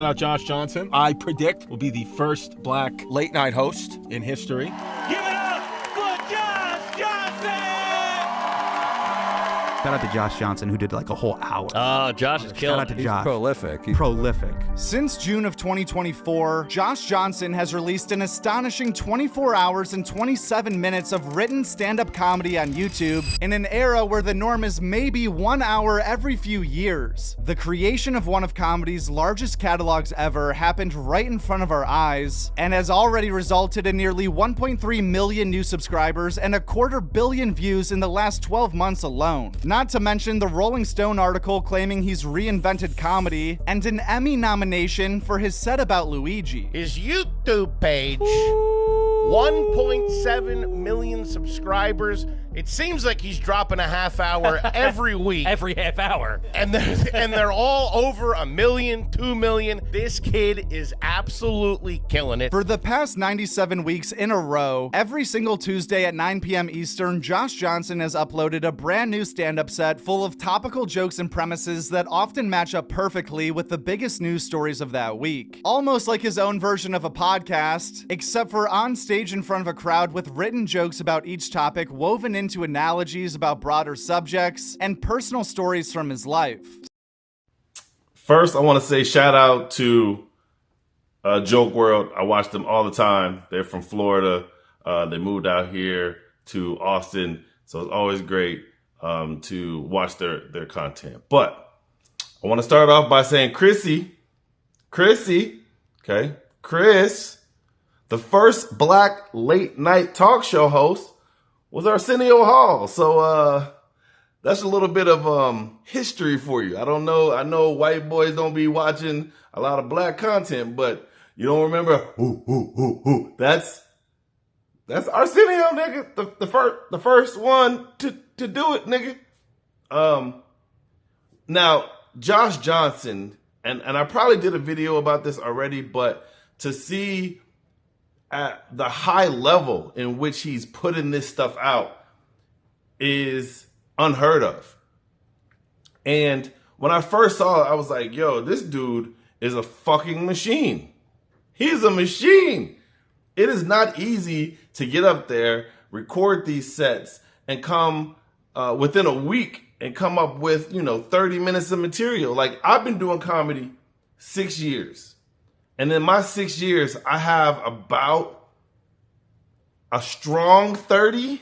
Shout out Josh Johnson. I predict will be the first black late night host in history. Give it up for Josh Johnson! Shout out to Josh Johnson, who did like a whole hour. Josh is killing. Shout out to He's Josh. Prolific. Prolific. Since June of 2024, Josh Johnson has released an astonishing 24 hours and 27 minutes of written stand-up comedy on YouTube in an era where the norm is maybe 1 hour every few years. The creation of one of comedy's largest catalogs ever happened right in front of our eyes and has already resulted in nearly 1.3 million new subscribers and 250 million views in the last 12 months alone. Not to mention the Rolling Stone article claiming he's reinvented comedy and an Emmy nomination for his set about Luigi. His YouTube page, 1.7 million subscribers. It seems like he's dropping a half hour every week. Every half hour. And they're all over 1 million, 2 million. This kid is absolutely killing it. For the past 97 weeks in a row, every single Tuesday at 9 p.m. Eastern, Josh Johnson has uploaded a brand new stand-up set full of topical jokes and premises that often match up perfectly with the biggest news stories of that week. Almost like his own version of a podcast, except for on stage in front of a crowd with written jokes about each topic woven into analogies about broader subjects and personal stories from his life. First, I want to say shout out to Joke World. I watch them all the time. They're from Florida. They moved out here to Austin, so it's always great to watch their content. But I want to start off by saying Chrissy, okay, Chris, the first black late night talk show host was Arsenio Hall. So that's a little bit of history for you. I don't know. I know white boys don't be watching a lot of black content, but you don't remember That's Arsenio, nigga. The first one to do it, nigga. Now Josh Johnson, and I probably did a video about this already, but to see at the high level in which he's putting this stuff out is unheard of. And when I first saw it, I was like, yo, this dude is a fucking machine. He's a machine. It is not easy to get up there, record these sets, and come within a week and come up with, 30 minutes of material. Like, I've been doing comedy 6 years. And in my 6 years, I have about a strong 30,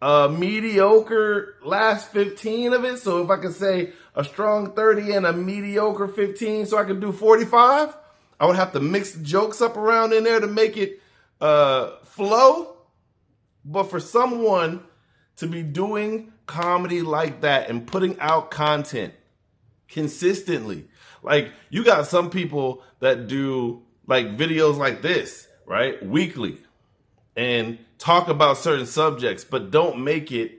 a mediocre last 15 of it. So if I could say a strong 30 and a mediocre 15, so I could do 45, I would have to mix the jokes up around in there to make it flow. But for someone to be doing comedy like that and putting out content consistently, like, you got some people that do like videos like this, right? Weekly, and talk about certain subjects, but don't make it,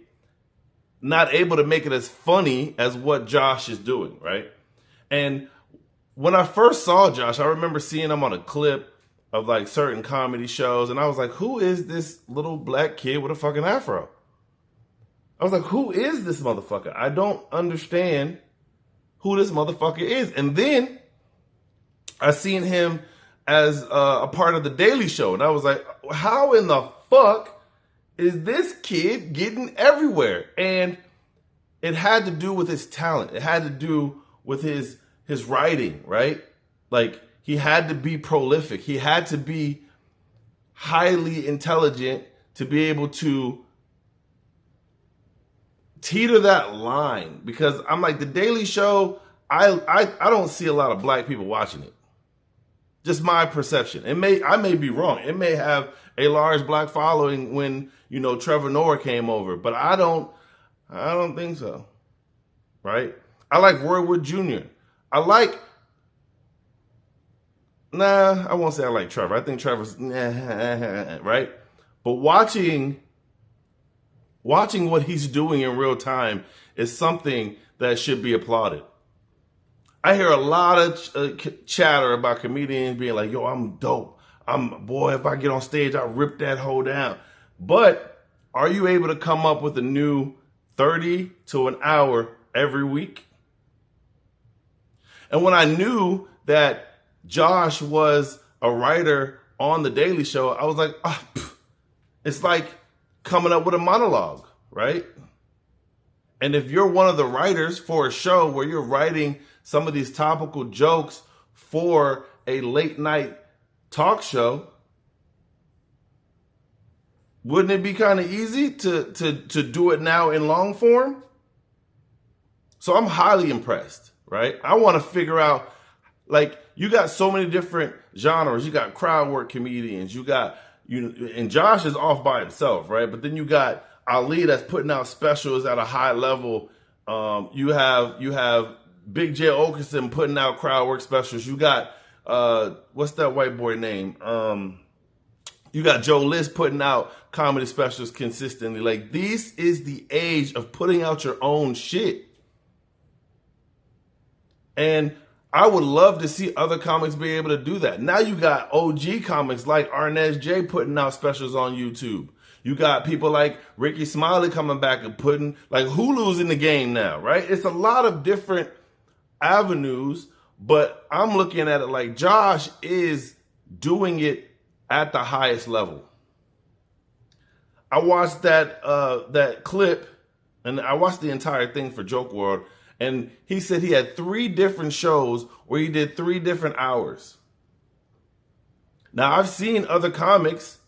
not able to make it as funny as what Josh is doing, right? And when I first saw Josh, I remember seeing him on a clip of like certain comedy shows, and I was like, who is this little black kid with a fucking afro? I was like, who is this motherfucker? I don't understand who this motherfucker is. And then I seen him as a part of the Daily Show, and I was like, how in the fuck is this kid getting everywhere? And it had to do with his talent. It had to do with his writing, right? Like, he had to be prolific. He had to be highly intelligent to be able to teeter that line, because I'm like, the Daily Show, I don't see a lot of black people watching it. Just my perception. I may be wrong. It may have a large black following when, Trevor Noah came over, but I don't think so. Right? I like Roy Wood Jr. I won't say I like Trevor. I think Trevor's right? But watching what he's doing in real time is something that should be applauded. I hear a lot of chatter about comedians being like, yo, I'm dope. Boy, if I get on stage, I'll rip that hoe down. But are you able to come up with a new 30 to an hour every week? And when I knew that Josh was a writer on The Daily Show, I was like, it's like coming up with a monologue, right? And if you're one of the writers for a show where you're writing some of these topical jokes for a late night talk show, wouldn't it be kind of easy to do it now in long form? So I'm highly impressed, right? I want to figure out, like, you got so many different genres. You got crowd work comedians. And Josh is off by himself, right? But then you got Ali that's putting out specials at a high level. You have Big J Okerson putting out crowd work specials. You got what's that white boy name? You got Joe List putting out comedy specials consistently. Like, this is the age of putting out your own shit. And I would love to see other comics be able to do that. Now you got OG comics like Arnez J putting out specials on YouTube. You got people like Ricky Smiley coming back and putting, like, Hulu's in the game now, right? It's a lot of different avenues, but I'm looking at it like Josh is doing it at the highest level. I watched that clip, and I watched the entire thing for Joke World, and he said he had 3 different shows where he did 3 different hours. Now, I've seen other comics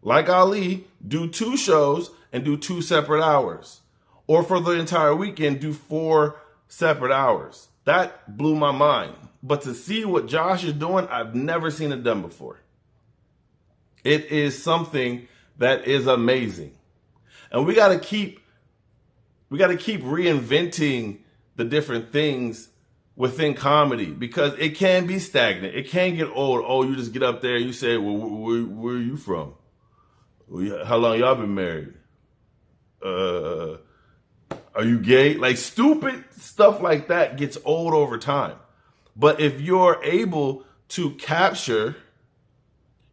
like Ali do 2 shows and do 2 separate hours, or for the entire weekend do 4 separate hours. That blew my mind. But to see what Josh is doing, I've never seen it done before. It is something that is amazing. And we got to keep reinventing the different things within comedy, because it can be stagnant. It can get old. Oh, you just get up there and you say, well, where are you from? How long y'all been married? Are you gay? Like, stupid stuff like that gets old over time. But if you're able to capture,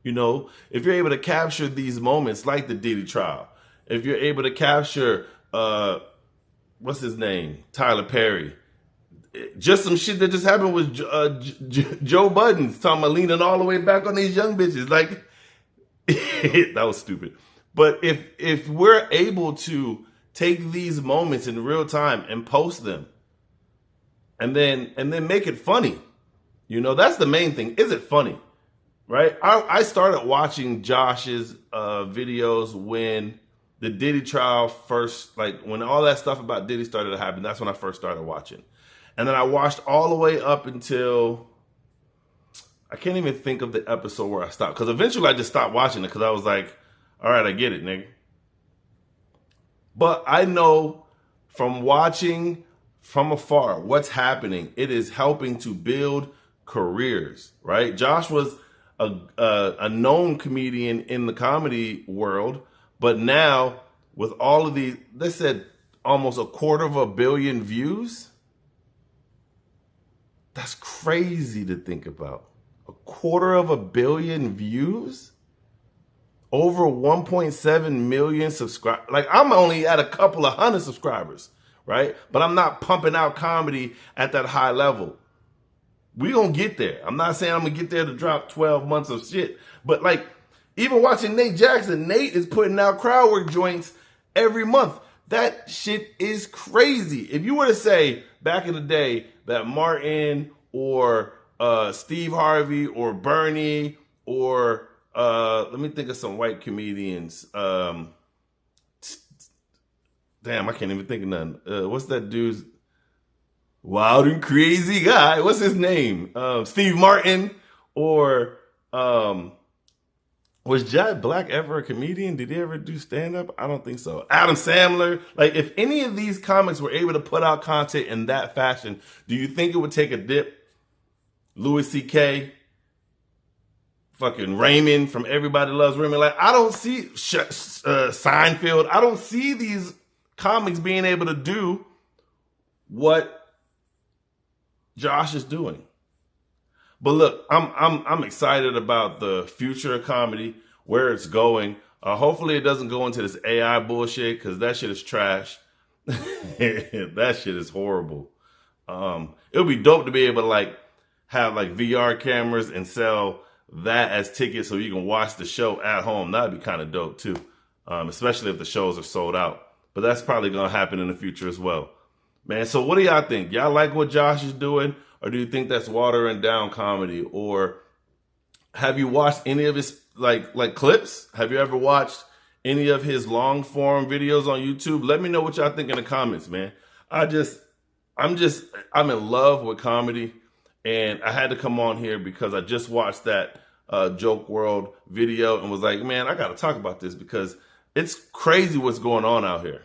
if you're able to capture these moments like the Diddy trial, if you're able to capture, what's his name? Tyler Perry. Just some shit that just happened with Joe Budden, talking about leaning all the way back on these young bitches. Like, that was stupid. But if we're able to take these moments in real time and post them, and then make it funny, that's the main thing. Is it funny, right? I started watching Josh's videos when the Diddy trial first, like when all that stuff about Diddy started to happen. That's when I first started watching. And then I watched all the way up until, I can't even think of the episode where I stopped. Because eventually I just stopped watching it because I was like, all right, I get it, nigga. But I know from watching from afar what's happening. It is helping to build careers, right? Josh was a known comedian in the comedy world, but now with all of these, they said almost 250 million views. That's crazy to think about. 250 million views? Over 1.7 million subscribers. Like, I'm only at a couple of hundred subscribers, right? But I'm not pumping out comedy at that high level. We gonna get there. I'm not saying I'm gonna get there to drop 12 months of shit. But like, even watching Nate Jackson, Nate is putting out crowd work joints every month. That shit is crazy. If you were to say back in the day that Martin or Steve Harvey or Bernie or let me think of some white comedians. Damn, I can't even think of none. What's that dude's wild and crazy guy? What's his name? Steve Martin or was Jack Black ever a comedian? Did he ever do stand-up? I don't think so. Adam Sandler. Like, if any of these comics were able to put out content in that fashion, do you think it would take a dip? Louis C.K., fucking Raymond from Everybody Loves Raymond. Like, I don't see Seinfeld. I don't see these comics being able to do what Josh is doing. But look, I'm excited about the future of comedy, where it's going. Hopefully it doesn't go into this AI bullshit, because that shit is trash. That shit is horrible. It would be dope to be able to like have like VR cameras and sell that as tickets so you can watch the show at home. That'd be kind of dope too, especially if the shows are sold out. But that's probably going to happen in the future as well. Man, so what do y'all think? Y'all like what Josh is doing? Or do you think that's watering down comedy? Or have you watched any of his like clips? Have you ever watched any of his long form videos on YouTube? Let me know what y'all think in the comments, man. I'm in love with comedy, and I had to come on here because I just watched that Joke World video and was like, man, I got to talk about this because it's crazy what's going on out here.